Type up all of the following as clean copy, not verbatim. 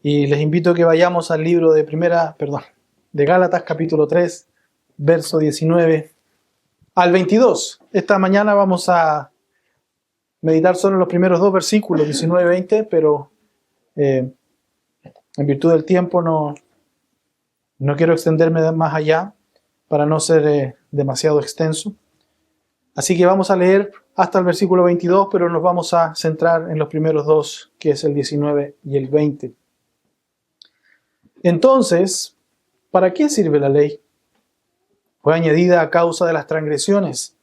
Y les invito a que vayamos al libro de de Gálatas capítulo 3, verso 19 al 22. Esta mañana vamos a meditar solo en los primeros dos versículos, 19 y 20, pero en virtud del tiempo no quiero extenderme más allá para no ser demasiado extenso. Así que vamos a leer hasta el versículo 22, pero nos vamos a centrar en los primeros dos, que es el 19 y el 20. Entonces, ¿para qué sirve la ley? Fue añadida a causa de las transgresiones,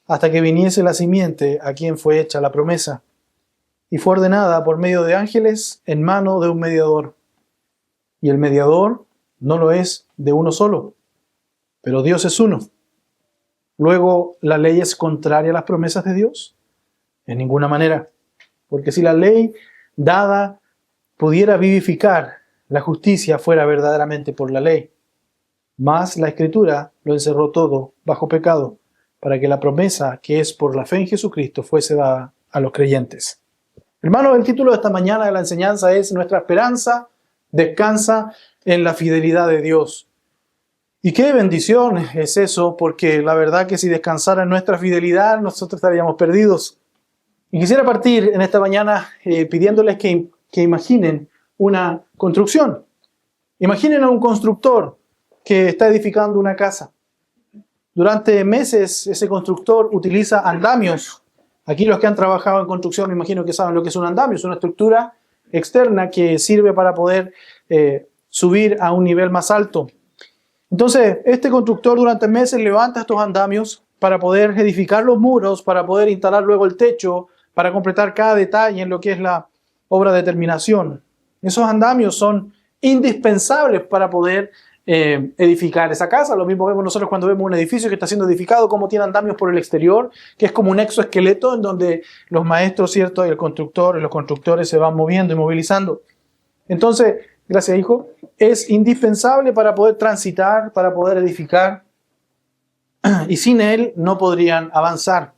hasta que viniese la simiente a quien fue hecha la promesa, y fue ordenada por medio de ángeles en mano de un mediador. Y el mediador no lo es de uno solo, pero Dios es uno. Luego, ¿la ley es contraria a las promesas de Dios? En ninguna manera, porque si la ley dada pudiera vivificar, la justicia fuera verdaderamente por la ley. Mas la Escritura lo encerró todo bajo pecado, para que la promesa que es por la fe en Jesucristo fuese dada a los creyentes. Hermanos, el título de esta mañana de la enseñanza es Nuestra esperanza descansa en la fidelidad de Dios. Y qué bendición es eso, porque la verdad que si descansara en nuestra fidelidad, nosotros estaríamos perdidos. Y quisiera partir en esta mañana pidiéndoles que imaginen una construcción. Imaginen a un constructor que está edificando una casa. Durante meses ese constructor utiliza andamios. Aquí los que han trabajado en construcción me imagino que saben lo que es un andamio. Es una estructura externa que sirve para poder subir a un nivel más alto. Entonces, este constructor durante meses levanta estos andamios para poder edificar los muros, para poder instalar luego el techo, para completar cada detalle en lo que es la obra de terminación. Esos andamios son indispensables para poder edificar esa casa. Lo mismo vemos nosotros cuando vemos un edificio que está siendo edificado, como tiene andamios por el exterior, que es como un exoesqueleto en donde los maestros, ¿cierto? Y los constructores se van moviendo y movilizando. Entonces, gracias, hijo, es indispensable para poder transitar, para poder edificar, y sin él no podrían avanzar.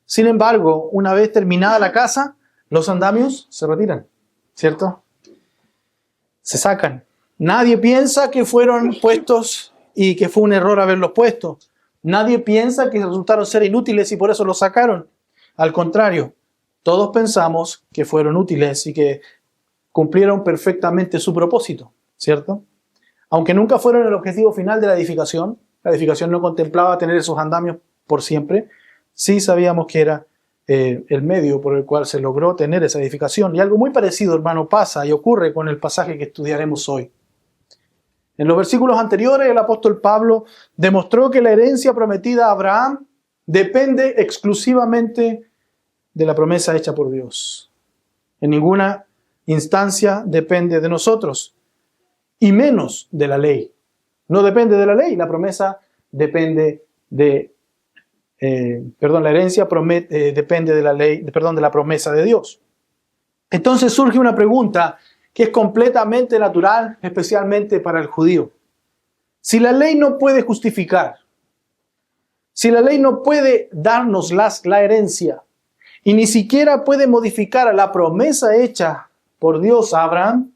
Sin embargo, una vez terminada la casa, los andamios se retiran, ¿cierto? Se sacan. Nadie piensa que fueron puestos y que fue un error haberlos puesto. Nadie piensa que resultaron ser inútiles y por eso los sacaron. Al contrario, todos pensamos que fueron útiles y que cumplieron perfectamente su propósito, ¿cierto? Aunque nunca fueron el objetivo final de la edificación no contemplaba tener esos andamios por siempre, sí sabíamos que era el medio por el cual se logró tener esa edificación. Y algo muy parecido, hermano, pasa y ocurre con el pasaje que estudiaremos hoy. En los versículos anteriores, el apóstol Pablo demostró que la herencia prometida a Abraham depende exclusivamente de la promesa hecha por Dios. En ninguna instancia depende de nosotros, y menos de la ley. No depende de la ley, la promesa depende de la herencia depende de la promesa de Dios. Entonces surge una pregunta que es completamente natural, especialmente para el judío. Si la ley no puede justificar, si la ley no puede darnos la herencia, y ni siquiera puede modificar la promesa hecha por Dios a Abraham,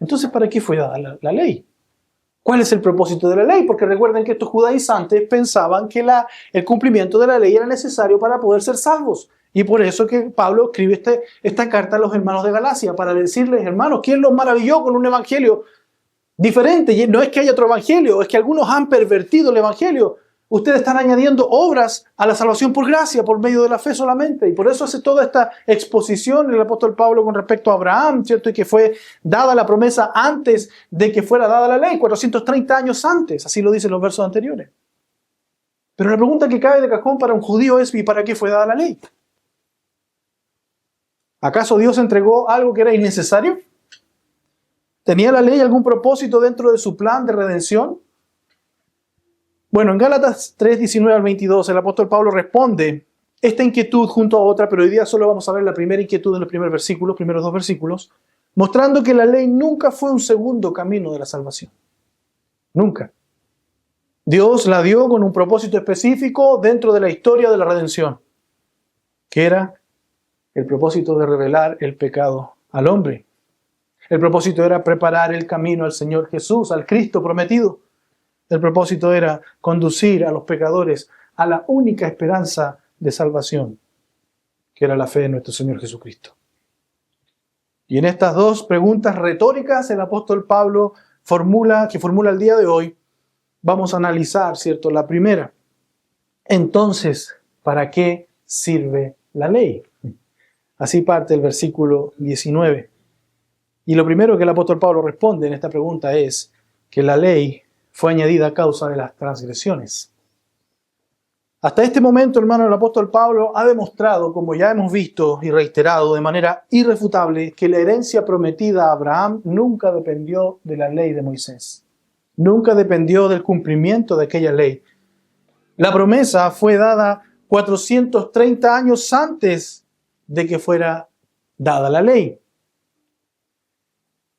entonces ¿para qué fue dada la ley? ¿Cuál es el propósito de la ley? Porque recuerden que estos judaizantes pensaban que el cumplimiento de la ley era necesario para poder ser salvos. Y por eso que Pablo escribe esta carta a los hermanos de Galacia, para decirles, hermanos, ¿quién los maravilló con un evangelio diferente? Y no es que haya otro evangelio, es que algunos han pervertido el evangelio. Ustedes están añadiendo obras a la salvación por gracia, por medio de la fe solamente. Y por eso hace toda esta exposición el apóstol Pablo con respecto a Abraham, ¿cierto? Y que fue dada la promesa antes de que fuera dada la ley, 430 años antes. Así lo dicen los versos anteriores. Pero la pregunta que cae de cajón para un judío es, ¿y para qué fue dada la ley? ¿Acaso Dios entregó algo que era innecesario? ¿Tenía la ley algún propósito dentro de su plan de redención? Bueno, en Gálatas 3, 19 al 22, el apóstol Pablo responde esta inquietud junto a otra, pero hoy día solo vamos a ver la primera inquietud en los primeros dos versículos, mostrando que la ley nunca fue un segundo camino de la salvación. Nunca. Dios la dio con un propósito específico dentro de la historia de la redención, que era el propósito de revelar el pecado al hombre. El propósito era preparar el camino al Señor Jesús, al Cristo prometido. El propósito era conducir a los pecadores a la única esperanza de salvación, que era la fe en nuestro Señor Jesucristo. Y en estas dos preguntas retóricas el apóstol Pablo formula el día de hoy, vamos a analizar, ¿cierto? La primera. Entonces, ¿para qué sirve la ley? Así parte el versículo 19. Y lo primero que el apóstol Pablo responde en esta pregunta es que la ley fue añadida a causa de las transgresiones. Hasta este momento, hermano, el apóstol Pablo ha demostrado, como ya hemos visto y reiterado de manera irrefutable, que la herencia prometida a Abraham nunca dependió de la ley de Moisés. Nunca dependió del cumplimiento de aquella ley. La promesa fue dada 430 años antes de que fuera dada la ley,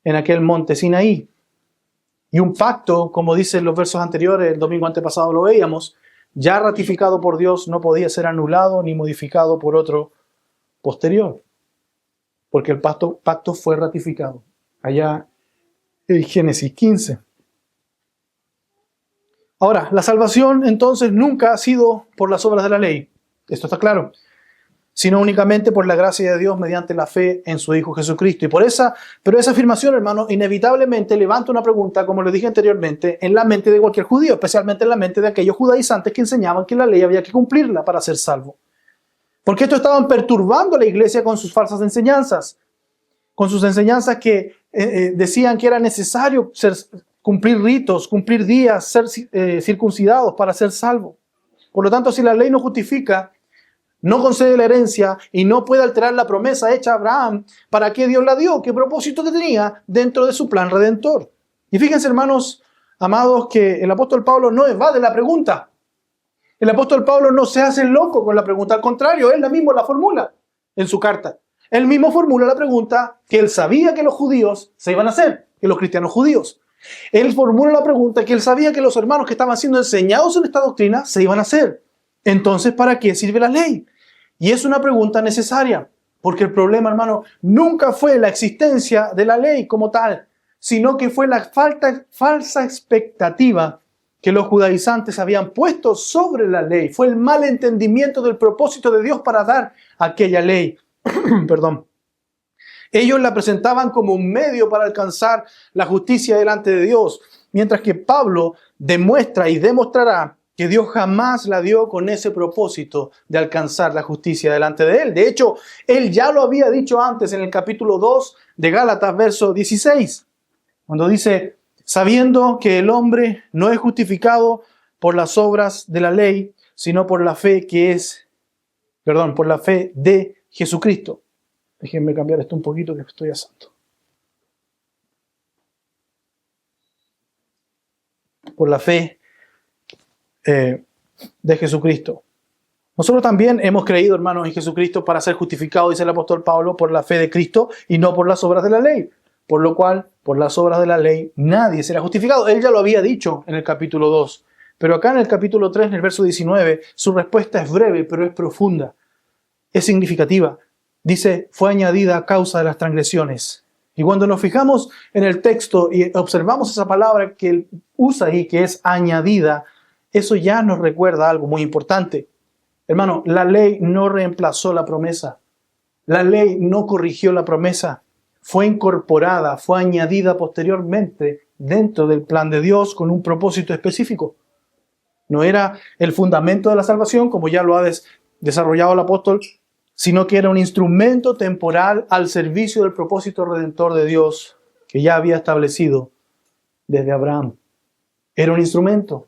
en aquel monte Sinaí. Y un pacto, como dicen los versos anteriores, el domingo antepasado lo veíamos, ya ratificado por Dios, no podía ser anulado ni modificado por otro posterior, porque el pacto fue ratificado allá en Génesis 15. Ahora, la salvación entonces nunca ha sido por las obras de la ley, esto está claro, sino únicamente por la gracia de Dios mediante la fe en su Hijo Jesucristo. Pero esa afirmación, hermano, inevitablemente levanta una pregunta, como le dije anteriormente, en la mente de cualquier judío, especialmente en la mente de aquellos judaizantes que enseñaban que la ley había que cumplirla para ser salvo. Porque estos estaban perturbando a la iglesia con sus falsas enseñanzas, con sus enseñanzas que decían que era necesario cumplir ritos, cumplir días, ser circuncidados para ser salvo. Por lo tanto, si la ley no justifica, no concede la herencia y no puede alterar la promesa hecha a Abraham, ¿para qué Dios la dio? ¿Qué propósito tenía dentro de su plan redentor? Y fíjense, hermanos amados, que el apóstol Pablo no evade la pregunta. El apóstol Pablo no se hace loco con la pregunta, al contrario, él mismo la formula en su carta. Él mismo formula la pregunta que él sabía que los judíos se iban a hacer, que los cristianos judíos. Él formula la pregunta que él sabía que los hermanos que estaban siendo enseñados en esta doctrina se iban a hacer. Entonces, ¿para qué sirve la ley? Y es una pregunta necesaria, porque el problema, hermano, nunca fue la existencia de la ley como tal, sino que fue la falsa expectativa que los judaizantes habían puesto sobre la ley. Fue el mal entendimiento del propósito de Dios para dar aquella ley. Perdón. Ellos la presentaban como un medio para alcanzar la justicia delante de Dios, mientras que Pablo demuestra y demostrará que Dios jamás la dio con ese propósito de alcanzar la justicia delante de él. De hecho, él ya lo había dicho antes en el capítulo 2 de Gálatas, verso 16, cuando dice, sabiendo que el hombre no es justificado por las obras de la ley, sino por la fe por la fe de Jesucristo. Déjenme cambiar esto un poquito que estoy asando. Por la fe de Jesucristo. Nosotros también hemos creído, hermanos, en Jesucristo para ser justificados, dice el apóstol Pablo, por la fe de Cristo y no por las obras de la ley. Por lo cual, por las obras de la ley, nadie será justificado. Él ya lo había dicho en el capítulo 2. Pero acá en el capítulo 3, en el verso 19, su respuesta es breve, pero es profunda. Es significativa. Dice, fue añadida a causa de las transgresiones. Y cuando nos fijamos en el texto y observamos esa palabra que él usa ahí, que es añadida, eso ya nos recuerda algo muy importante. Hermano, la ley no reemplazó la promesa. La ley no corrigió la promesa. Fue incorporada, fue añadida posteriormente dentro del plan de Dios con un propósito específico. No era el fundamento de la salvación, como ya lo ha desarrollado el apóstol, sino que era un instrumento temporal al servicio del propósito redentor de Dios que ya había establecido desde Abraham. Era un instrumento.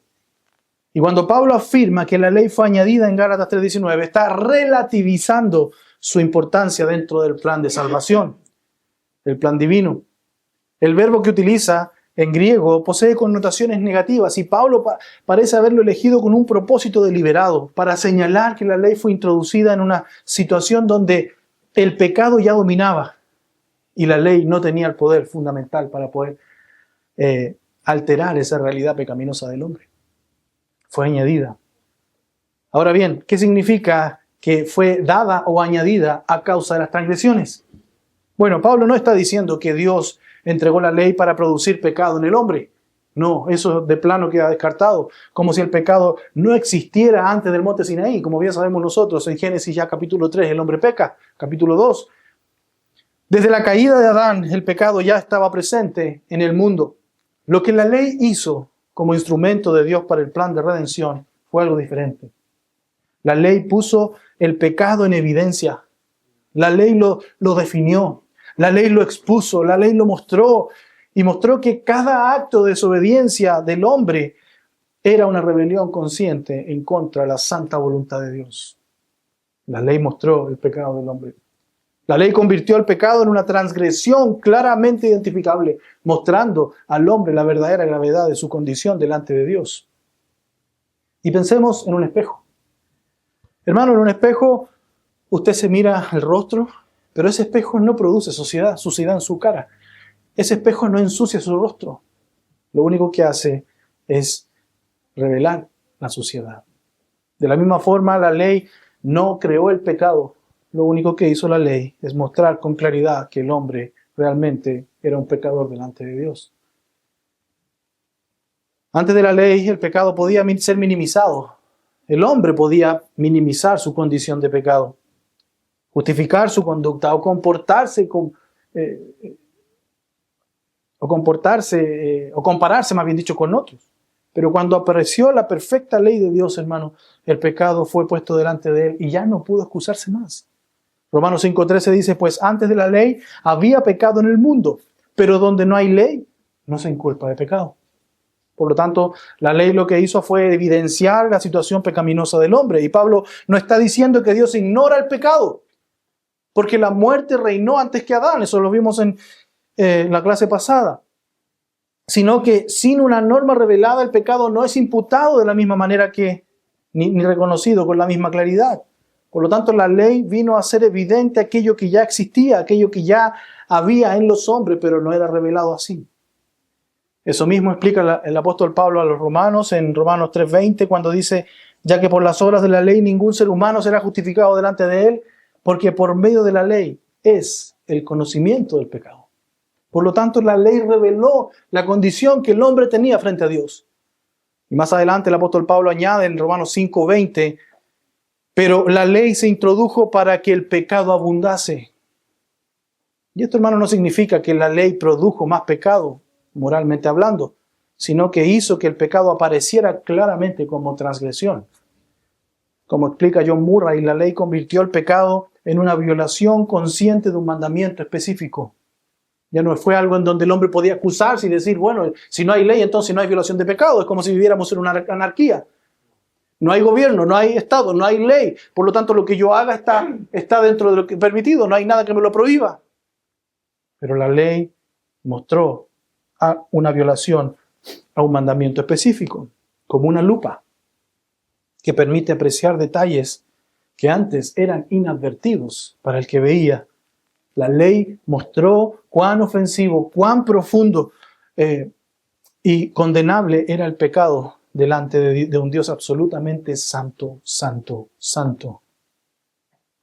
Y cuando Pablo afirma que la ley fue añadida en Gálatas 3:19, está relativizando su importancia dentro del plan de salvación, el plan divino. El verbo que utiliza en griego posee connotaciones negativas y Pablo parece haberlo elegido con un propósito deliberado para señalar que la ley fue introducida en una situación donde el pecado ya dominaba y la ley no tenía el poder fundamental para poder alterar esa realidad pecaminosa del hombre. Fue añadida. Ahora bien, ¿qué significa que fue dada o añadida a causa de las transgresiones? Bueno, Pablo no está diciendo que Dios entregó la ley para producir pecado en el hombre. No, eso de plano queda descartado, como si el pecado no existiera antes del monte Sinaí. Como bien sabemos nosotros, en Génesis ya capítulo 3, el hombre peca. Capítulo 2. Desde la caída de Adán, el pecado ya estaba presente en el mundo. Lo que la ley hizo como instrumento de Dios para el plan de redención fue algo diferente. La ley puso el pecado en evidencia. La ley lo definió. La ley lo expuso. La ley lo mostró. Y mostró que cada acto de desobediencia del hombre era una rebelión consciente en contra de la santa voluntad de Dios. La ley mostró el pecado del hombre. La ley convirtió el pecado en una transgresión claramente identificable, mostrando al hombre la verdadera gravedad de su condición delante de Dios. Y pensemos en un espejo. Hermano, en un espejo usted se mira el rostro, pero ese espejo no produce suciedad en su cara. Ese espejo no ensucia su rostro. Lo único que hace es revelar la suciedad. De la misma forma, la ley no creó el pecado. Lo único que hizo la ley es mostrar con claridad que el hombre realmente era un pecador delante de Dios. Antes de la ley, el pecado podía ser minimizado. El hombre podía minimizar su condición de pecado, justificar su conducta o compararse más bien dicho con otros. Pero cuando apareció la perfecta ley de Dios, hermano, el pecado fue puesto delante de él y ya no pudo excusarse más. Romanos 5:13 dice, pues antes de la ley había pecado en el mundo, pero donde no hay ley, no se inculpa de pecado. Por lo tanto, la ley lo que hizo fue evidenciar la situación pecaminosa del hombre. Y Pablo no está diciendo que Dios ignora el pecado, porque la muerte reinó antes que Adán. Eso lo vimos en la clase pasada. Sino que sin una norma revelada, el pecado no es imputado de la misma manera que, ni reconocido con la misma claridad. Por lo tanto, la ley vino a hacer evidente aquello que ya existía, aquello que ya había en los hombres, pero no era revelado así. Eso mismo explica el apóstol Pablo a los romanos en Romanos 3:20, cuando dice, ya que por las obras de la ley ningún ser humano será justificado delante de él, porque por medio de la ley es el conocimiento del pecado. Por lo tanto, la ley reveló la condición que el hombre tenía frente a Dios. Y más adelante el apóstol Pablo añade en Romanos 5:20, pero la ley se introdujo para que el pecado abundase. Y esto, hermano, no significa que la ley produjo más pecado, moralmente hablando, sino que hizo que el pecado apareciera claramente como transgresión. Como explica John Murray, la ley convirtió el pecado en una violación consciente de un mandamiento específico. Ya no fue algo en donde el hombre podía excusarse y decir, bueno, si no hay ley, entonces no hay violación de pecado. Es como si viviéramos en una anarquía. No hay gobierno, no hay Estado, no hay ley. Por lo tanto, lo que yo haga está dentro de lo que es permitido. No hay nada que me lo prohíba. Pero la ley mostró a una violación a un mandamiento específico, como una lupa que permite apreciar detalles que antes eran inadvertidos para el que veía. La ley mostró cuán ofensivo, cuán profundo y condenable era el pecado delante de un Dios absolutamente santo, santo, santo.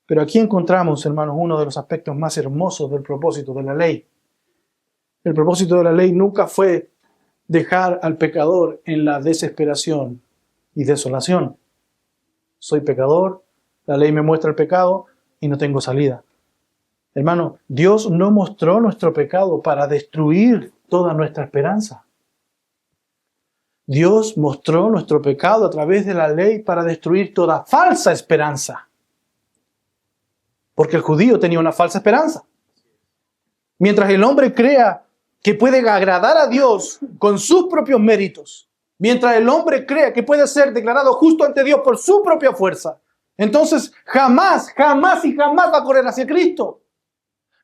Pero aquí encontramos, hermanos, uno de los aspectos más hermosos del propósito de la ley. El propósito de la ley nunca fue dejar al pecador en la desesperación y desolación. Soy pecador, la ley me muestra el pecado y no tengo salida. Hermano, Dios no mostró nuestro pecado para destruir toda nuestra esperanza. Dios mostró nuestro pecado a través de la ley para destruir toda falsa esperanza. Porque el judío tenía una falsa esperanza. Mientras el hombre crea que puede agradar a Dios con sus propios méritos, mientras el hombre crea que puede ser declarado justo ante Dios por su propia fuerza, entonces jamás va a correr hacia Cristo.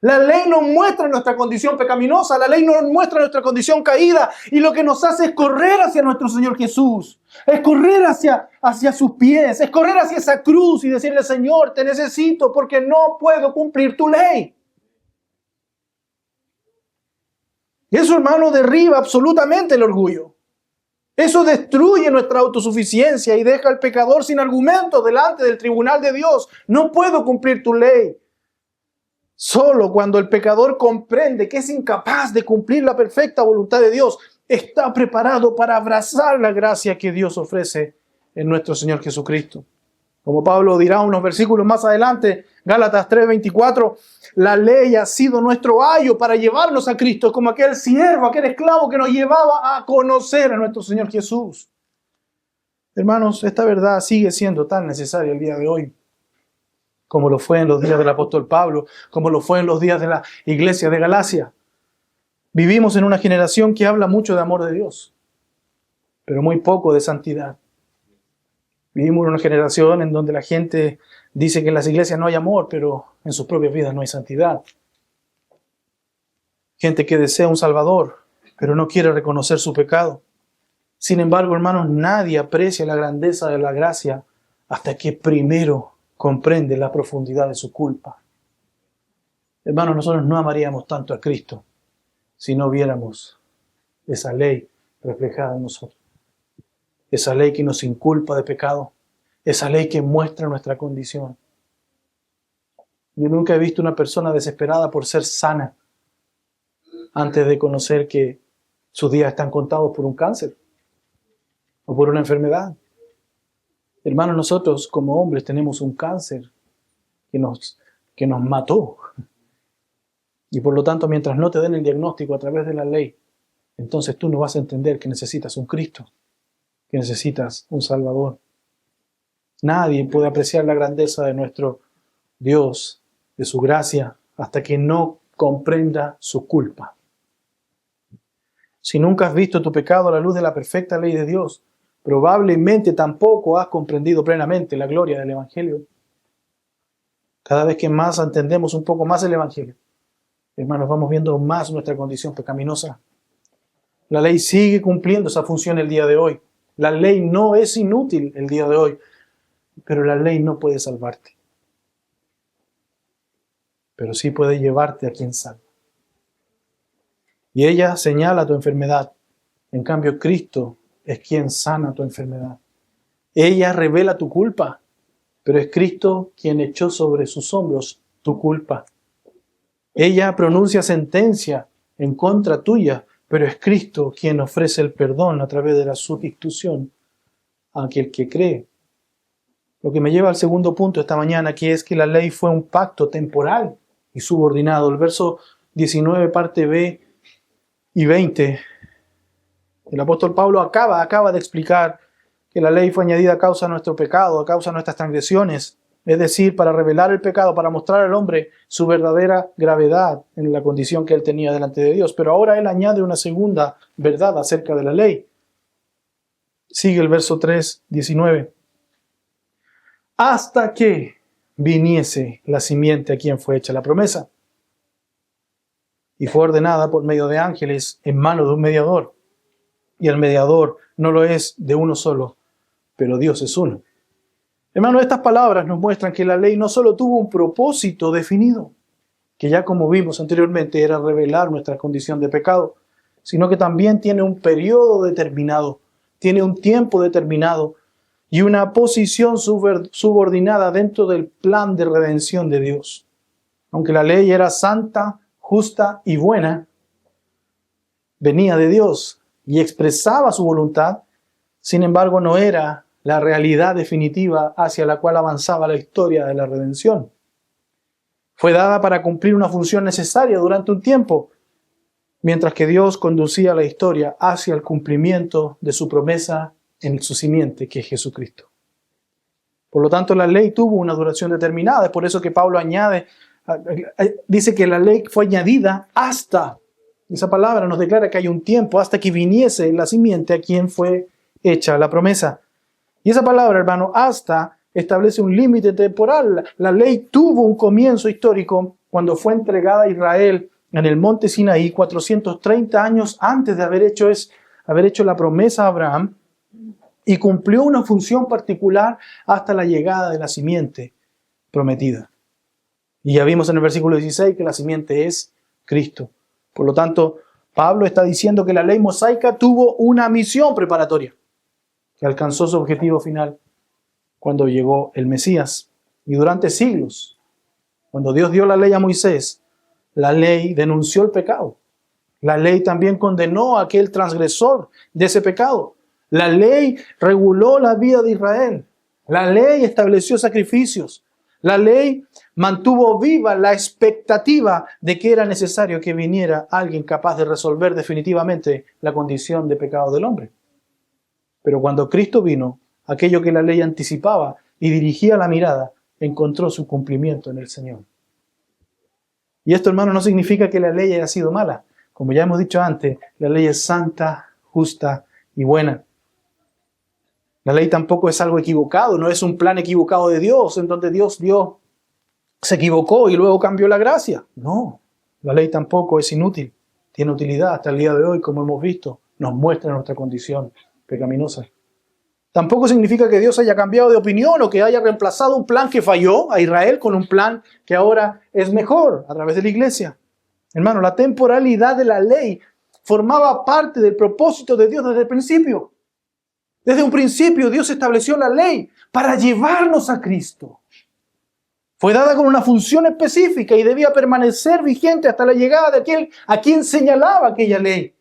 La ley nos muestra nuestra condición pecaminosa, la ley nos muestra nuestra condición caída y lo que nos hace es correr hacia nuestro Señor Jesús, es correr hacia sus pies, es correr hacia esa cruz y decirle, Señor, te necesito porque no puedo cumplir tu ley. Y eso, hermano, derriba absolutamente el orgullo. Eso destruye nuestra autosuficiencia y deja al pecador sin argumento delante del tribunal de Dios. No puedo cumplir tu ley. Solo cuando el pecador comprende que es incapaz de cumplir la perfecta voluntad de Dios, está preparado para abrazar la gracia que Dios ofrece en nuestro Señor Jesucristo. Como Pablo dirá unos versículos más adelante, Gálatas 3:24, la ley ha sido nuestro ayo para llevarnos a Cristo, como aquel siervo, aquel esclavo que nos llevaba a conocer a nuestro Señor Jesús. Hermanos, esta verdad sigue siendo tan necesaria el día de hoy, como lo fue en los días del apóstol Pablo, como lo fue en los días de la iglesia de Galacia. Vivimos en una generación que habla mucho de amor de Dios, pero muy poco de santidad. Vivimos en una generación en donde la gente dice que en las iglesias no hay amor, pero en sus propias vidas no hay santidad. Gente que desea un Salvador, pero no quiere reconocer su pecado. Sin embargo, hermanos, nadie aprecia la grandeza de la gracia hasta que primero comprende la profundidad de su culpa. Hermanos, nosotros no amaríamos tanto a Cristo si no viéramos esa ley reflejada en nosotros. Esa ley que nos inculpa de pecado. Esa ley que muestra nuestra condición. Yo nunca he visto una persona desesperada por ser sana antes de conocer que sus días están contados por un cáncer o por una enfermedad. Hermanos, nosotros como hombres tenemos un cáncer que nos mató. Y por lo tanto, mientras no te den el diagnóstico a través de la ley, entonces tú no vas a entender que necesitas un Cristo, que necesitas un Salvador. Nadie puede apreciar la grandeza de nuestro Dios, de su gracia, hasta que no comprenda su culpa. Si nunca has visto tu pecado a la luz de la perfecta ley de Dios, probablemente tampoco has comprendido plenamente la gloria del Evangelio. Cada vez que más entendemos un poco más el Evangelio, hermanos, vamos viendo más nuestra condición pecaminosa. La ley sigue cumpliendo esa función el día de hoy. La ley no es inútil el día de hoy, pero la ley no puede salvarte. Pero sí puede llevarte a quien salva. Y ella señala tu enfermedad. En cambio, Cristo es quien sana tu enfermedad. Ella revela tu culpa, pero es Cristo quien echó sobre sus hombros tu culpa. Ella pronuncia sentencia en contra tuya, pero es Cristo quien ofrece el perdón a través de la sustitución a aquel que cree. Lo que me lleva al segundo punto esta mañana, que es que la ley fue un pacto temporal y subordinado. El verso 19, parte B y 20, el apóstol Pablo acaba de explicar que la ley fue añadida a causa de nuestro pecado, a causa de nuestras transgresiones, es decir, para revelar el pecado, para mostrar al hombre su verdadera gravedad en la condición que él tenía delante de Dios. Pero ahora él añade una segunda verdad acerca de la ley. Sigue el verso 3, 19. Hasta que viniese la simiente a quien fue hecha la promesa. Y fue ordenada por medio de ángeles en mano de un mediador. Y el mediador no lo es de uno solo, pero Dios es uno. Hermanos, estas palabras nos muestran que la ley no solo tuvo un propósito definido, que ya como vimos anteriormente era revelar nuestra condición de pecado, sino que también tiene un periodo determinado, tiene un tiempo determinado y una posición subordinada dentro del plan de redención de Dios. Aunque la ley era santa, justa y buena, venía de Dios y expresaba su voluntad, sin embargo no era la realidad definitiva hacia la cual avanzaba la historia de la redención. Fue dada para cumplir una función necesaria durante un tiempo, mientras que Dios conducía la historia hacia el cumplimiento de su promesa en su simiente, que es Jesucristo. Por lo tanto, la ley tuvo una duración determinada. Es por eso que Pablo dice que la ley fue añadida hasta. Esa palabra nos declara que hay un tiempo hasta que viniese la simiente a quien fue hecha la promesa. Y esa palabra, hermano, hasta, establece un límite temporal. La ley tuvo un comienzo histórico cuando fue entregada a Israel en el monte Sinaí 430 años antes de haber hecho la promesa a Abraham, y cumplió una función particular hasta la llegada de la simiente prometida. Y ya vimos en el versículo 16 que la simiente es Cristo. Por lo tanto, Pablo está diciendo que la ley mosaica tuvo una misión preparatoria que alcanzó su objetivo final cuando llegó el Mesías. Y durante siglos, Cuando Dios dio la ley a Moisés, la ley denunció el pecado. La ley también condenó a aquel transgresor de ese pecado. La ley reguló la vida de Israel. La ley estableció sacrificios. La ley mantuvo viva la expectativa de que era necesario que viniera alguien capaz de resolver definitivamente la condición de pecado del hombre. Pero cuando Cristo vino, aquello que la ley anticipaba y dirigía la mirada, encontró su cumplimiento en el Señor. Y esto, hermano, no significa que la ley haya sido mala. Como ya hemos dicho antes, la ley es santa, justa y buena. La ley tampoco es algo equivocado, no es un plan equivocado de Dios, en donde Dios se equivocó y luego cambió la gracia. No, la ley tampoco es inútil, tiene utilidad hasta el día de hoy, como hemos visto, nos muestra nuestra condición pecaminosa. Tampoco significa que Dios haya cambiado de opinión o que haya reemplazado un plan que falló a Israel con un plan que ahora es mejor a través de la iglesia. Hermano, la temporalidad de la ley formaba parte del propósito de Dios desde el principio. Desde un principio Dios estableció la ley para llevarnos a Cristo. Fue dada con una función específica y debía permanecer vigente hasta la llegada de aquel a quien señalaba aquella ley.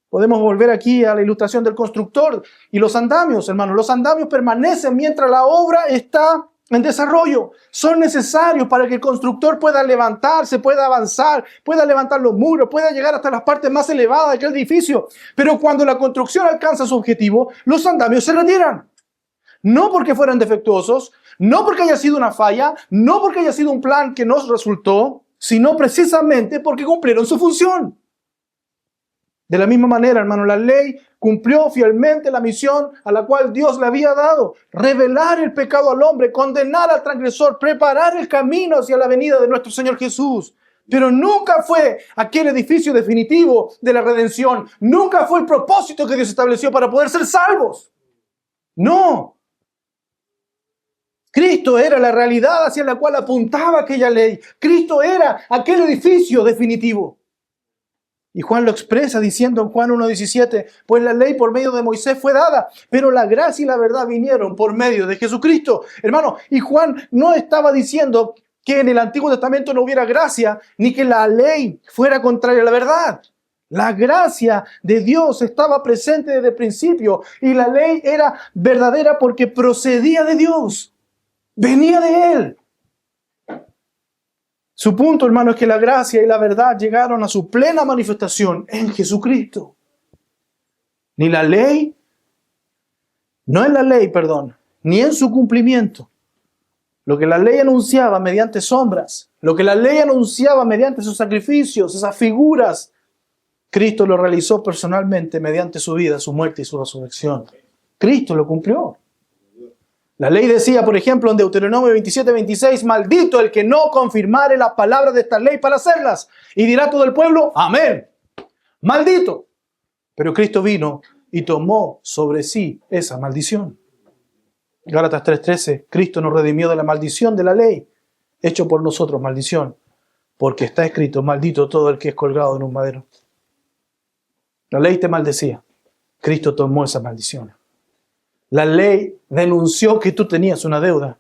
Podemos volver aquí a la ilustración del constructor y los andamios, hermanos. Los andamios permanecen mientras la obra está en desarrollo. Son necesarios para que el constructor pueda levantarse, pueda avanzar, pueda levantar los muros, pueda llegar hasta las partes más elevadas de aquel edificio. Pero cuando la construcción alcanza su objetivo, los andamios se retiran. No porque fueran defectuosos, no porque haya sido una falla, no porque haya sido un plan que nos resultó, sino precisamente porque cumplieron su función. De la misma manera, hermano, la ley cumplió fielmente la misión a la cual Dios le había dado: revelar el pecado al hombre, condenar al transgresor, preparar el camino hacia la venida de nuestro Señor Jesús. Pero nunca fue aquel edificio definitivo de la redención. Nunca fue el propósito que Dios estableció para poder ser salvos. No. Cristo era la realidad hacia la cual apuntaba aquella ley. Cristo era aquel edificio definitivo. Y Juan lo expresa diciendo en Juan 1:17, pues la ley por medio de Moisés fue dada, pero la gracia y la verdad vinieron por medio de Jesucristo. Hermano, y Juan no estaba diciendo que en el Antiguo Testamento no hubiera gracia, ni que la ley fuera contraria a la verdad. La gracia de Dios estaba presente desde el principio y la ley era verdadera porque procedía de Dios, venía de Él. Su punto, hermano, es que la gracia y la verdad llegaron a su plena manifestación en Jesucristo. Ni la ley, no en la ley, perdón, ni en su cumplimiento. Lo que la ley anunciaba mediante sombras, lo que la ley anunciaba mediante sus sacrificios, esas figuras, Cristo lo realizó personalmente mediante su vida, su muerte y su resurrección. Cristo lo cumplió. La ley decía, por ejemplo, en Deuteronomio 27:26, maldito el que no confirmare las palabras de esta ley para hacerlas. Y dirá todo el pueblo, amén. Maldito. Pero Cristo vino y tomó sobre sí esa maldición. Gálatas 3:13, Cristo nos redimió de la maldición de la ley, hecho por nosotros maldición, porque está escrito, maldito todo el que es colgado en un madero. La ley te maldecía. Cristo tomó esa maldición. La ley denunció que tú tenías una deuda.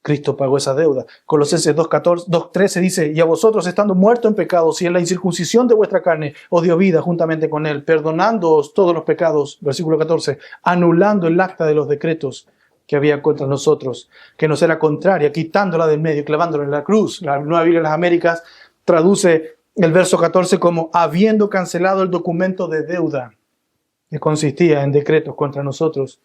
Cristo pagó esa deuda. Colosenses 2:13 dice, y a vosotros estando muertos en pecados y en la incircuncisión de vuestra carne, os dio vida juntamente con Él, perdonándoos todos los pecados. Versículo 14, anulando el acta de los decretos que había contra nosotros, que nos era contraria, quitándola del medio y clavándola en la cruz. La Nueva Biblia de las Américas traduce el verso 14 como habiendo cancelado el documento de deuda que consistía en decretos contra nosotros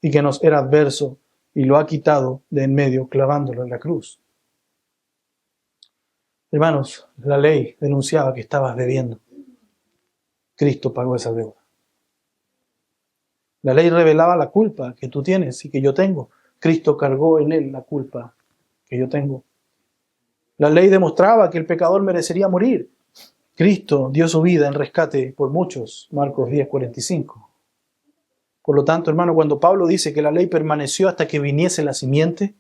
y que nos era adverso, y lo ha quitado de en medio, clavándolo en la cruz. Hermanos, la ley denunciaba que estabas debiendo. Cristo pagó esa deuda. La ley revelaba la culpa que tú tienes y que yo tengo. Cristo cargó en él la culpa que yo tengo. La ley demostraba que el pecador merecería morir. Cristo dio su vida en rescate por muchos. Marcos 10:45. Por lo tanto, hermano, cuando Pablo dice que la ley permaneció hasta que viniese la simiente,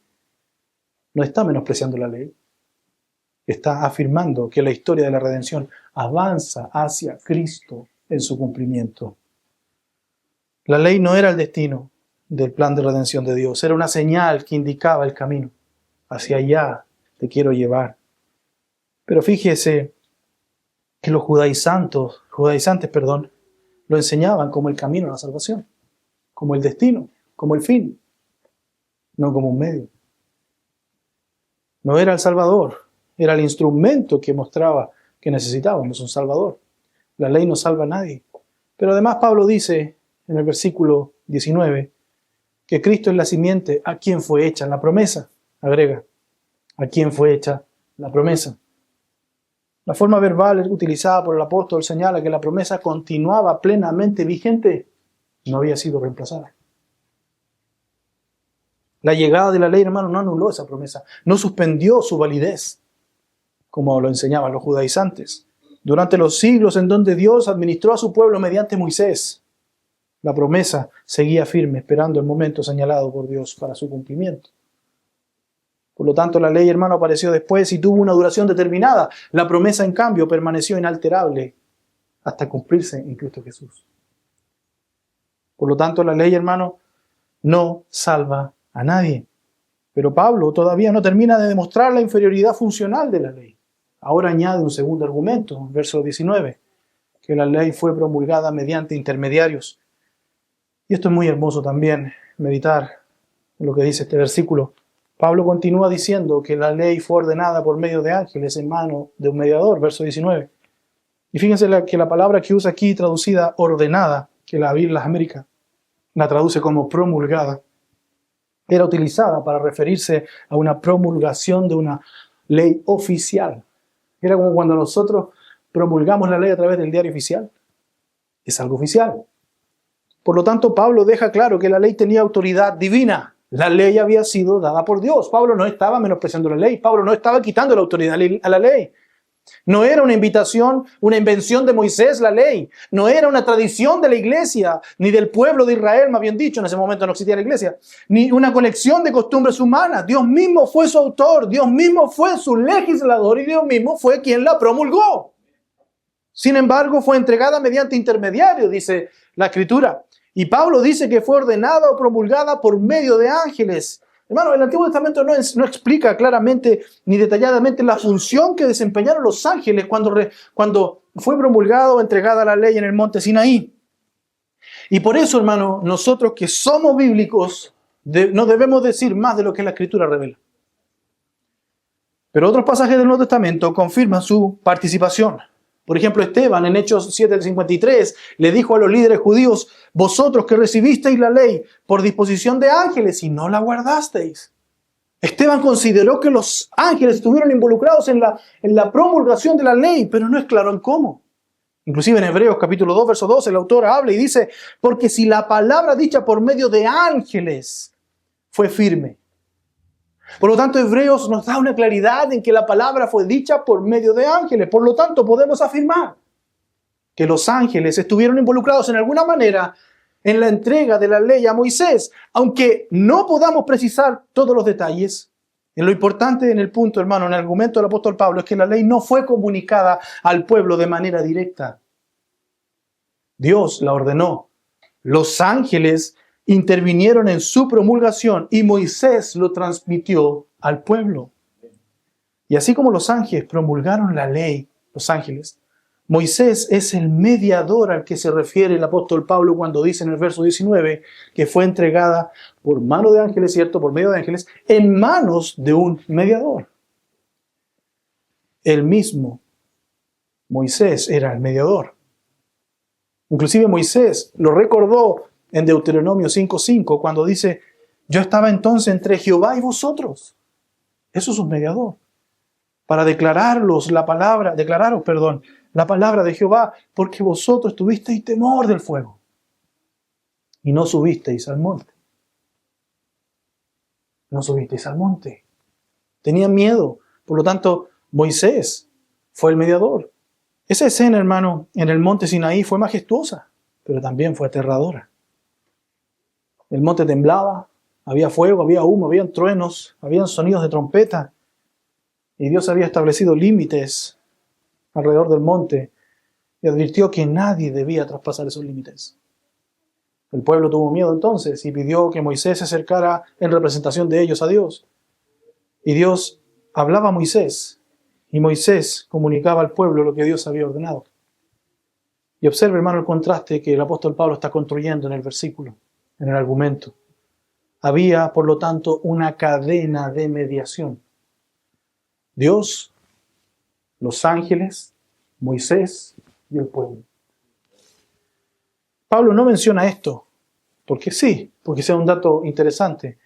no está menospreciando la ley. Está afirmando que la historia de la redención avanza hacia Cristo en su cumplimiento. La ley no era el destino del plan de redención de Dios, era una señal que indicaba el camino hacia allá te quiero llevar. Pero fíjese que los judaizantes, lo enseñaban como el camino a la salvación, como el destino, como el fin, no como un medio. No era el Salvador, era el instrumento que mostraba que necesitábamos un Salvador. La ley no salva a nadie. Pero además Pablo dice en el versículo 19 que Cristo es la simiente a quien fue hecha la promesa. Agrega, a quien fue hecha la promesa. La forma verbal utilizada por el apóstol señala que la promesa continuaba plenamente vigente, no había sido reemplazada. La llegada de la ley, hermano, no anuló esa promesa, no suspendió su validez, como lo enseñaban los judaizantes. Durante los siglos en donde Dios administró a su pueblo mediante Moisés, la promesa seguía firme, esperando el momento señalado por Dios para su cumplimiento. Por lo tanto, la ley, hermano, apareció después y tuvo una duración determinada. La promesa, en cambio, permaneció inalterable hasta cumplirse en Cristo Jesús. Por lo tanto, la ley, hermano, no salva a nadie. Pero Pablo todavía no termina de demostrar la inferioridad funcional de la ley. Ahora añade un segundo argumento, verso 19, que la ley fue promulgada mediante intermediarios. Y esto es muy hermoso también, meditar en lo que dice este versículo. Pablo continúa diciendo que la ley fue ordenada por medio de ángeles en mano de un mediador, verso 19. Y fíjense que la palabra que usa aquí, traducida ordenada, que la Biblia América la traduce como promulgada, era utilizada para referirse a una promulgación de una ley oficial. Era como cuando nosotros promulgamos la ley a través del diario oficial. Es algo oficial. Por lo tanto, Pablo deja claro que la ley tenía autoridad divina. La ley había sido dada por Dios. Pablo no estaba menospreciando la ley. Pablo no estaba quitando la autoridad a la ley. No era una invitación, una invención de Moisés la ley. No era una tradición de la iglesia, ni del pueblo de Israel, más bien dicho, en ese momento no existía la iglesia, ni una colección de costumbres humanas. Dios mismo fue su autor, Dios mismo fue su legislador y Dios mismo fue quien la promulgó. Sin embargo, fue entregada mediante intermediarios, dice la Escritura. Y Pablo dice que fue ordenada o promulgada por medio de ángeles. Hermano, el Antiguo Testamento no explica claramente ni detalladamente la función que desempeñaron los ángeles cuando fue promulgada o entregada la ley en el monte Sinaí. Y por eso, hermano, nosotros que somos bíblicos no debemos decir más de lo que la Escritura revela. Pero otros pasajes del Nuevo Testamento confirman su participación. Por ejemplo, Esteban, en Hechos 7:53, le dijo a los líderes judíos: vosotros que recibisteis la ley por disposición de ángeles y no la guardasteis. Esteban consideró que los ángeles estuvieron involucrados en la promulgación de la ley, pero no es claro en cómo. Inclusive en Hebreos capítulo 2, verso 12, el autor habla y dice: porque si la palabra dicha por medio de ángeles fue firme. Por lo tanto, Hebreos nos da una claridad en que la palabra fue dicha por medio de ángeles. Por lo tanto, podemos afirmar que los ángeles estuvieron involucrados en alguna manera en la entrega de la ley a Moisés. Aunque no podamos precisar todos los detalles, en lo importante en el punto, hermano, en el argumento del apóstol Pablo, es que la ley no fue comunicada al pueblo de manera directa. Dios la ordenó. Los ángeles intervinieron en su promulgación y Moisés lo transmitió al pueblo. Y así como los ángeles promulgaron la ley, los ángeles, Moisés es el mediador al que se refiere el apóstol Pablo cuando dice en el verso 19 que fue entregada por mano de ángeles, ¿cierto? Por medio de ángeles, en manos de un mediador. El mismo Moisés era el mediador. Inclusive Moisés lo recordó en Deuteronomio 5:5, cuando dice: yo estaba entonces entre Jehová y vosotros. Eso es un mediador. Para declararos la palabra de Jehová, porque vosotros tuvisteis temor del fuego y no subisteis al monte. No subisteis al monte. Tenían miedo. Por lo tanto, Moisés fue el mediador. Esa escena, hermano, en el monte Sinaí fue majestuosa, pero también fue aterradora. El monte temblaba, había fuego, había humo, habían truenos, habían sonidos de trompeta. Y Dios había establecido límites alrededor del monte y advirtió que nadie debía traspasar esos límites. El pueblo tuvo miedo entonces y pidió que Moisés se acercara en representación de ellos a Dios. Y Dios hablaba Moisés y Moisés comunicaba al pueblo lo que Dios había ordenado. Y observe, hermano, el contraste que el apóstol Pablo está construyendo en el versículo, en el argumento. Había, por lo tanto, una cadena de mediación. Dios, los ángeles, Moisés y el pueblo. Pablo no menciona esto, porque sí, porque sea un dato interesante.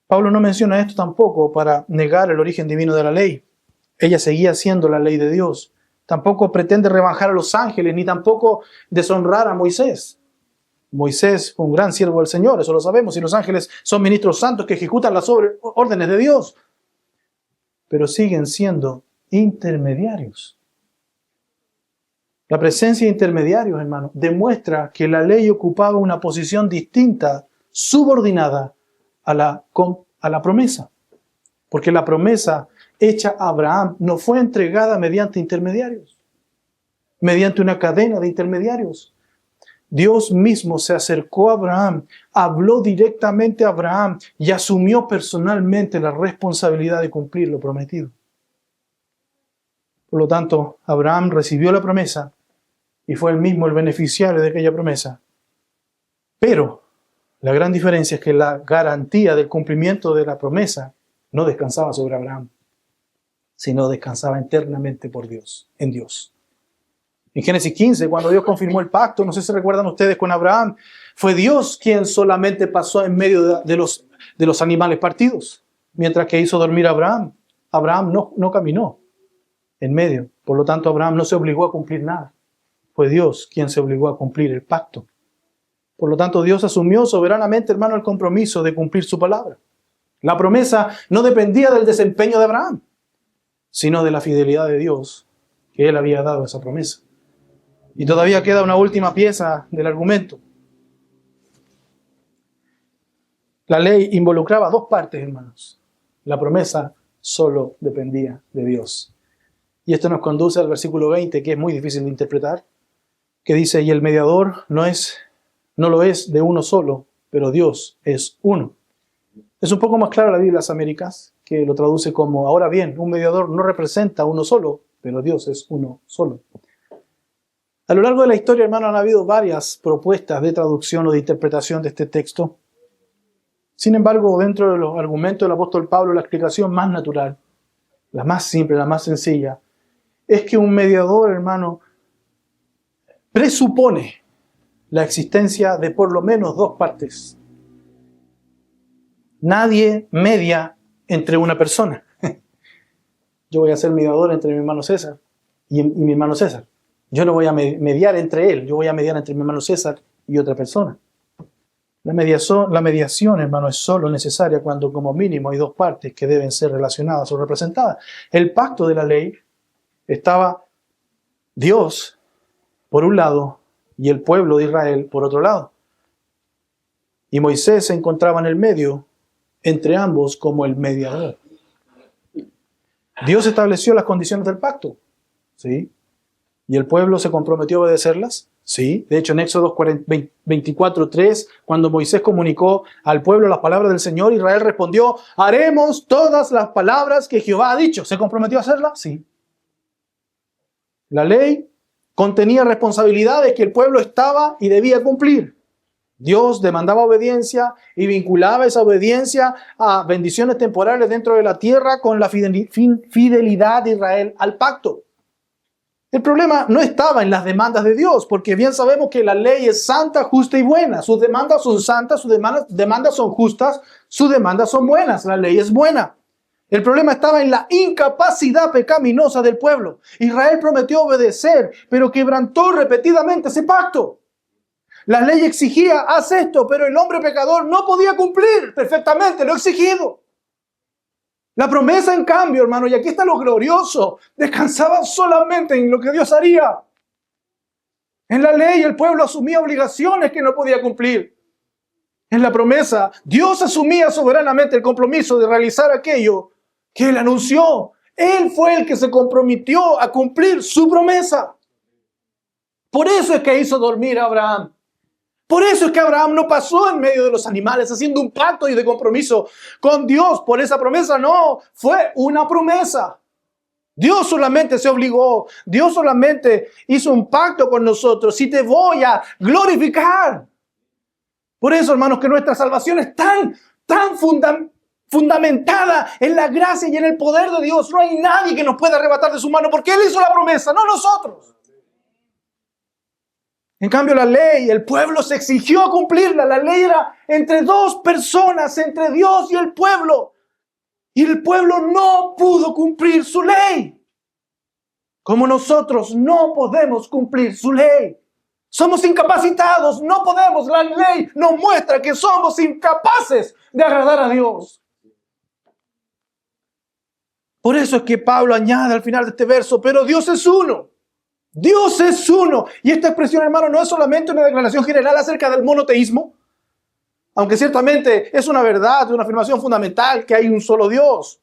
Pablo no menciona esto tampoco para negar el origen divino de la ley. Ella seguía siendo la ley de Dios. Tampoco pretende rebajar a los ángeles, ni tampoco deshonrar a Moisés. Moisés fue un gran siervo del Señor, eso lo sabemos, y los ángeles son ministros santos que ejecutan las órdenes de Dios. Pero siguen siendo intermediarios. La presencia de intermediarios, hermano, demuestra que la ley ocupaba una posición distinta, subordinada a la promesa. Porque la promesa hecha a Abraham no fue entregada mediante intermediarios, mediante una cadena de intermediarios. Dios mismo se acercó a Abraham, habló directamente a Abraham y asumió personalmente la responsabilidad de cumplir lo prometido. Por lo tanto, Abraham recibió la promesa y fue él mismo el beneficiario de aquella promesa. Pero la gran diferencia es que la garantía del cumplimiento de la promesa no descansaba sobre Abraham, sino descansaba eternamente por Dios, en Dios. En Génesis 15, cuando Dios confirmó el pacto, no sé si recuerdan ustedes con Abraham, fue Dios quien solamente pasó en medio de los animales partidos, mientras que hizo dormir a Abraham. Abraham no caminó en medio, por lo tanto Abraham no se obligó a cumplir nada. Fue Dios quien se obligó a cumplir el pacto. Por lo tanto, Dios asumió soberanamente, hermano, el compromiso de cumplir su palabra. La promesa no dependía del desempeño de Abraham, sino de la fidelidad de Dios que él había dado esa promesa. Y todavía queda una última pieza del argumento. La ley involucraba dos partes, hermanos. La promesa solo dependía de Dios. Y esto nos conduce al versículo 20, que es muy difícil de interpretar, que dice, y el mediador no lo es de uno solo, pero Dios es uno. Es un poco más claro la Biblia de las Américas, que lo traduce como, ahora bien, un mediador no representa uno solo, pero Dios es uno solo. A lo largo de la historia, hermano, han habido varias propuestas de traducción o de interpretación de este texto. Sin embargo, dentro de los argumentos del apóstol Pablo, la explicación más natural, la más simple, la más sencilla, es que un mediador, hermano, presupone la existencia de por lo menos dos partes. Nadie media entre una persona. Yo voy a ser mediador entre mi hermano César y mi hermano César. Yo no voy a mediar entre él, yo voy a mediar entre mi hermano César y otra persona. La mediación, hermano, es solo necesaria cuando como mínimo hay dos partes que deben ser relacionadas o representadas. El pacto de la ley estaba Dios por un lado y el pueblo de Israel por otro lado. Y Moisés se encontraba en el medio entre ambos como el mediador. Dios estableció las condiciones del pacto, ¿sí? ¿Y el pueblo se comprometió a obedecerlas? Sí. De hecho, en Éxodo 24:3, cuando Moisés comunicó al pueblo las palabras del Señor, Israel respondió, haremos todas las palabras que Jehová ha dicho. ¿Se comprometió a hacerlas? Sí. La ley contenía responsabilidades que el pueblo estaba y debía cumplir. Dios demandaba obediencia y vinculaba esa obediencia a bendiciones temporales dentro de la tierra con la fidelidad de Israel al pacto. El problema no estaba en las demandas de Dios, porque bien sabemos que la ley es santa, justa y buena. Sus demandas son santas, sus demandas son justas, sus demandas son buenas. La ley es buena. El problema estaba en la incapacidad pecaminosa del pueblo. Israel prometió obedecer, pero quebrantó repetidamente ese pacto. La ley exigía, haz esto, pero el hombre pecador no podía cumplir perfectamente lo exigido. La promesa, en cambio, hermano, y aquí está lo glorioso, descansaba solamente en lo que Dios haría. En la ley el pueblo asumía obligaciones que no podía cumplir. En la promesa, Dios asumía soberanamente el compromiso de realizar aquello que Él anunció. Él fue el que se comprometió a cumplir su promesa. Por eso es que hizo dormir a Abraham. Por eso es que Abraham no pasó en medio de los animales haciendo un pacto y de compromiso con Dios por esa promesa. No, fue una promesa. Dios solamente se obligó. Dios solamente hizo un pacto con nosotros. Y te voy a glorificar. Por eso, hermanos, que nuestra salvación es tan fundamentada en la gracia y en el poder de Dios. No hay nadie que nos pueda arrebatar de su mano porque Él hizo la promesa, no nosotros. En cambio, la ley, el pueblo se exigió cumplirla. La ley era entre dos personas, entre Dios y el pueblo. Y el pueblo no pudo cumplir su ley. Como nosotros no podemos cumplir su ley. Somos incapacitados, no podemos. La ley nos muestra que somos incapaces de agradar a Dios. Por eso es que Pablo añade al final de este verso, pero Dios es uno. Dios es uno. Y esta expresión, hermano, no es solamente una declaración general acerca del monoteísmo, aunque ciertamente es una verdad, una afirmación fundamental que hay un solo Dios.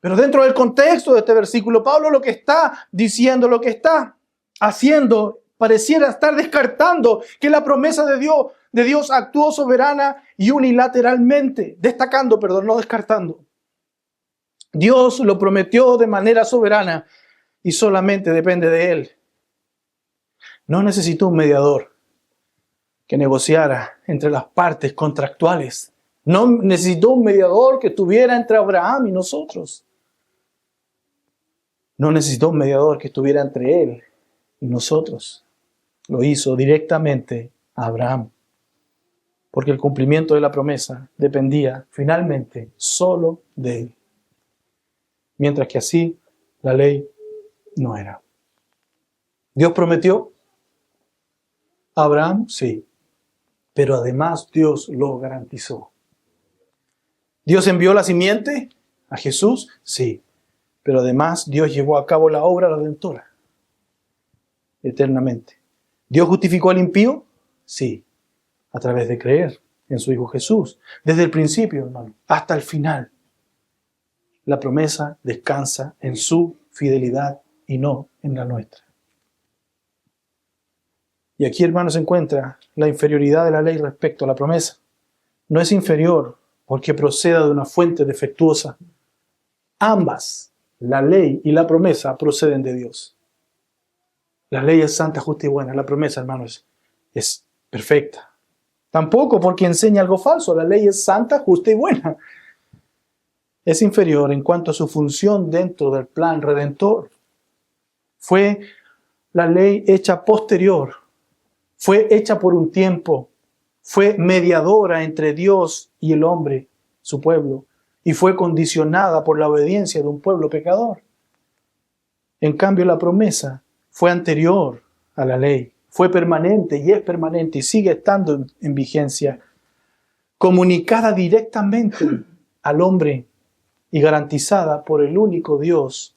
Pero dentro del contexto de este versículo, Pablo lo que está diciendo, lo que está haciendo, pareciera estar descartando que la promesa de Dios actuó soberana y unilateralmente, no descartando. Dios lo prometió de manera soberana y solamente depende de Él. No necesitó un mediador que negociara entre las partes contractuales. No necesitó un mediador que estuviera entre Abraham y nosotros. No necesitó un mediador que estuviera entre Él y nosotros. Lo hizo directamente a Abraham. Porque el cumplimiento de la promesa dependía finalmente solo de Él. Mientras que así la ley no era. ¿Dios prometió a Abraham? Sí. Pero además Dios lo garantizó. ¿Dios envió la simiente a Jesús? Sí. Pero además Dios llevó a cabo la obra redentora eternamente. ¿Dios justificó al impío? Sí. A través de creer en su Hijo Jesús. Desde el principio, hermano, hasta el final. La promesa descansa en su fidelidad y no en la nuestra. Y aquí, hermanos, se encuentra la inferioridad de la ley respecto a la promesa. No es inferior porque proceda de una fuente defectuosa. Ambas, la ley y la promesa, proceden de Dios. La ley es santa, justa y buena. La promesa, hermanos, es perfecta. Tampoco porque enseña algo falso. La ley es santa, justa y buena. Es inferior en cuanto a su función dentro del plan redentor. Fue la ley hecha posterior. Fue hecha por un tiempo. Fue mediadora entre Dios y el hombre, su pueblo. Y fue condicionada por la obediencia de un pueblo pecador. En cambio, la promesa fue anterior a la ley. Fue permanente y es permanente y sigue estando en vigencia. Comunicada directamente al hombre y garantizada por el único Dios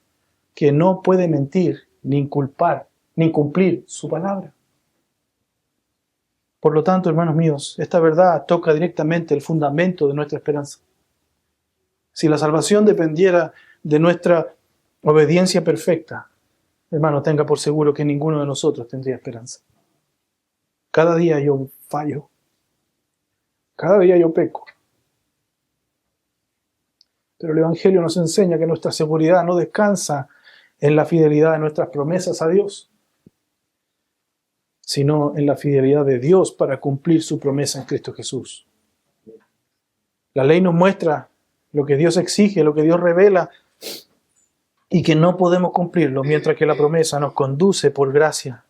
que no puede mentir, ni inculpar, ni cumplir su palabra. Por lo tanto, hermanos míos, esta verdad toca directamente el fundamento de nuestra esperanza. Si la salvación dependiera de nuestra obediencia perfecta, hermano, tenga por seguro que ninguno de nosotros tendría esperanza. Cada día yo fallo. Cada día yo peco. Pero el Evangelio nos enseña que nuestra seguridad no descansa en la fidelidad de nuestras promesas a Dios, sino en la fidelidad de Dios para cumplir su promesa en Cristo Jesús. La ley nos muestra lo que Dios exige, lo que Dios revela, y que no podemos cumplirlo, mientras que la promesa nos concede por gracia,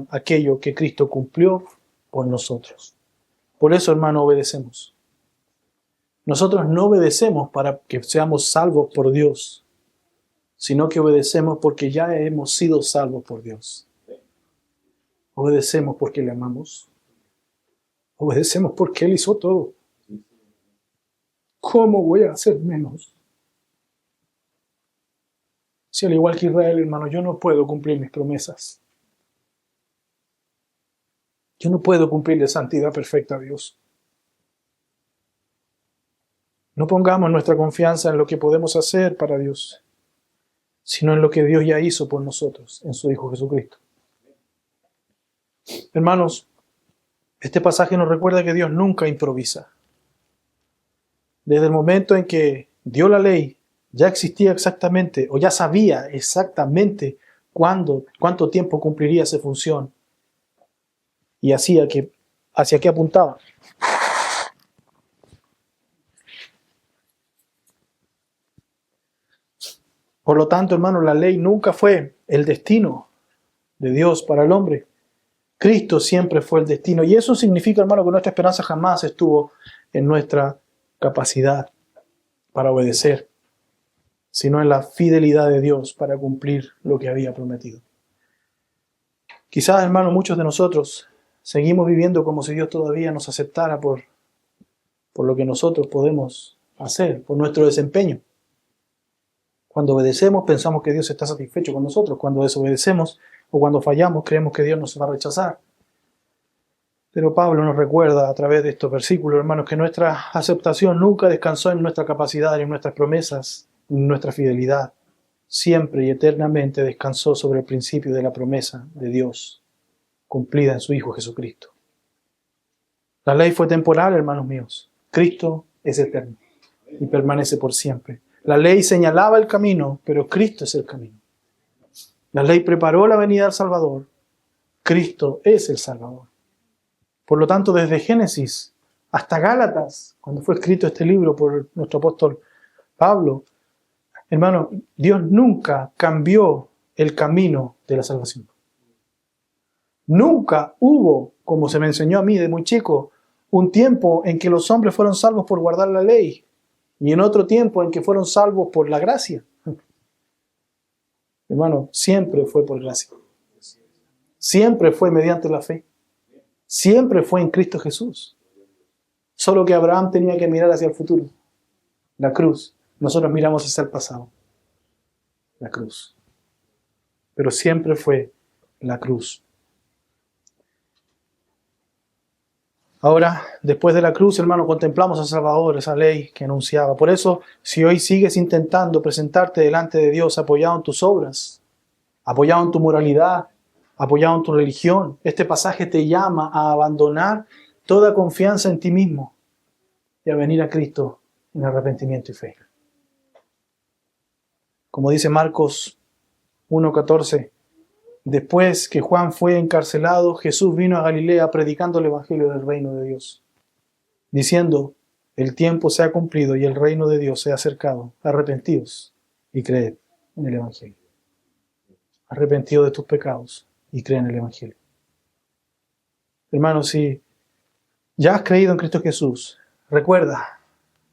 aquello que Cristo cumplió por nosotros. Por eso, hermano, obedecemos. Nosotros no obedecemos para que seamos salvos por Dios, sino que obedecemos porque ya hemos sido salvos por Dios. Obedecemos porque le amamos. Obedecemos porque Él hizo todo. ¿Cómo voy a hacer menos? Si al igual que Israel, hermano, yo no puedo cumplir mis promesas. Yo no puedo cumplir de santidad perfecta a Dios. No pongamos nuestra confianza en lo que podemos hacer para Dios, sino en lo que Dios ya hizo por nosotros, en su Hijo Jesucristo. Hermanos, Este pasaje nos recuerda que Dios nunca improvisa. Desde el momento en que dio la ley, ya existía exactamente, o ya sabía exactamente cuánto tiempo cumpliría esa función. Y hacia qué apuntaba. Por lo tanto, hermano, la ley nunca fue el destino de Dios para el hombre. Cristo siempre fue el destino. Y eso significa, hermano, que nuestra esperanza jamás estuvo en nuestra capacidad para obedecer, sino en la fidelidad de Dios para cumplir lo que había prometido. Quizás, hermano, muchos de nosotros seguimos viviendo como si Dios todavía nos aceptara por lo que nosotros podemos hacer, por nuestro desempeño. Cuando obedecemos pensamos que Dios está satisfecho con nosotros. Cuando desobedecemos o cuando fallamos creemos que Dios nos va a rechazar. Pero Pablo nos recuerda a través de estos versículos, hermanos, que nuestra aceptación nunca descansó en nuestra capacidad, en nuestras promesas, en nuestra fidelidad. Siempre y eternamente descansó sobre el principio de la promesa de Dios, cumplida en su Hijo Jesucristo. La ley fue temporal, hermanos míos. Cristo es eterno y permanece por siempre. La ley señalaba el camino, pero Cristo es el camino. La ley preparó la venida del Salvador. Cristo es el Salvador. Por lo tanto, desde Génesis hasta Gálatas, cuando fue escrito este libro por nuestro apóstol Pablo, hermano, Dios nunca cambió el camino de la salvación. Nunca hubo, como se me enseñó a mí de muy chico, un tiempo en que los hombres fueron salvos por guardar la ley y en otro tiempo en que fueron salvos por la gracia. Hermano, siempre fue por gracia. Siempre fue mediante la fe. Siempre fue en Cristo Jesús. Solo que Abraham tenía que mirar hacia el futuro. La cruz. Nosotros miramos hacia el pasado. La cruz. Pero siempre fue la cruz. Ahora, después de la cruz, hermano, contemplamos al Salvador, esa ley que anunciaba. Por eso, si hoy sigues intentando presentarte delante de Dios apoyado en tus obras, apoyado en tu moralidad, apoyado en tu religión, este pasaje te llama a abandonar toda confianza en ti mismo y a venir a Cristo en arrepentimiento y fe. Como dice Marcos 1:14, después que Juan fue encarcelado, Jesús vino a Galilea predicando el evangelio del reino de Dios, diciendo, el tiempo se ha cumplido y el reino de Dios se ha acercado. Arrepentíos y creed en el evangelio. Arrepentido de tus pecados y cree en el evangelio. Hermano, si ya has creído en Cristo Jesús, recuerda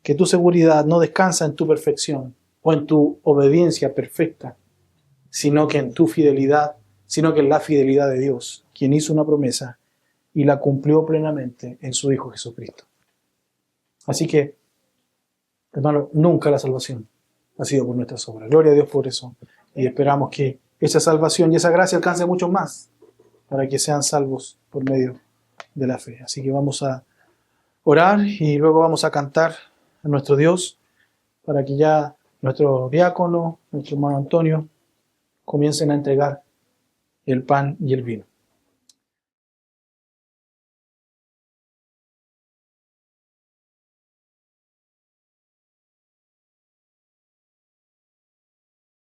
que tu seguridad no descansa en tu perfección o en tu obediencia perfecta, sino que en tu fidelidad, sino que en la fidelidad de Dios, quien hizo una promesa y la cumplió plenamente en su Hijo Jesucristo. Así que, hermano, nunca la salvación ha sido por nuestras obras. Gloria a Dios por eso. Y esperamos que esa salvación y esa gracia alcance a muchos más para que sean salvos por medio de la fe. Así que vamos a orar y luego vamos a cantar a nuestro Dios para que ya nuestro diácono, nuestro hermano Antonio, comiencen a entregar el pan y el vino.